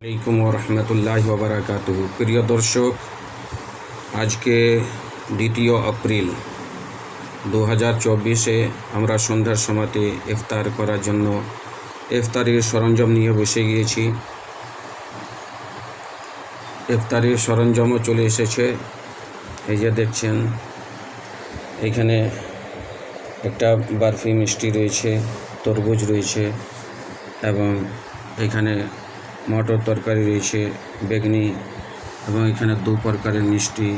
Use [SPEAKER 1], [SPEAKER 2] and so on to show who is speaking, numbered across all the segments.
[SPEAKER 1] আলাইকুম রহমতুল্লাহ ওবরাকাতুহু। প্রিয় দর্শক, আজকে 2 এপ্রিল 2024-এ আমরা সন্ধ্যার সময়তে ইফতার করার জন্য ইফতারির সরঞ্জাম নিয়ে বসে গিয়েছি। ইফতারির সরঞ্জামও চলে এসেছে। এই যে দেখছেন, এখানে একটা বরফি মিষ্টি রয়েছে, তরমুজ রয়েছে এবং এখানে মটর তরকারি রয়েছে, বেগনি, এবং এখানে 2 প্রকারের মিষ্টি,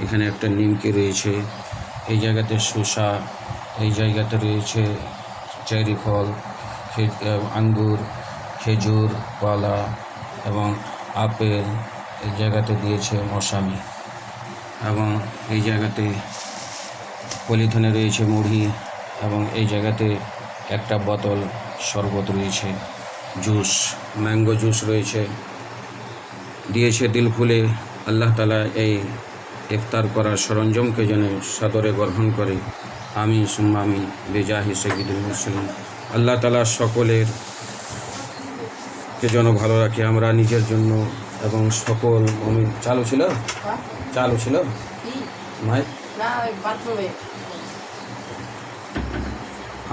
[SPEAKER 1] এখানে একটা নিমকি রয়েছে, এই জায়গাতে শসা, এই জায়গাতে রয়েছে চেরি ফল, আঙ্গুর, খেজুর, কলা এবং আপেল, এই জায়গাতে দিয়েছে মৌসামি, এবং এই জায়গাতে পলিথিনে রয়েছে মুড়ি, এবং এই জায়গাতে একটা বোতল শরবত রয়েছে, জুস, ম্যাঙ্গো জুস রয়েছে, দিয়েছে দিল খুলে। আল্লাহ তাআলা এই ইফতার করার সরঞ্জামকে যেন সাদরে গ্রহণ করে। আমিন সুম্মা আমিন বিজাহি সাইয়্যিদুল মুরসালিন। আল্লাহ তাআলা সকলের কে যেন ভালো রাখে। আমরা নিজের জন্য এবং সকল মুমিন চালু ছিল মাই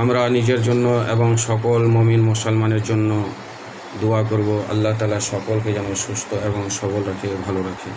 [SPEAKER 1] আমরা নিজের জন্য এবং সকল মুমিন মুসলমানের জন্য দোয়া করব। আল্লাহ তাআলা সকলকে যেন সুস্থ এবং সবল রাখে, ভালো রাখে।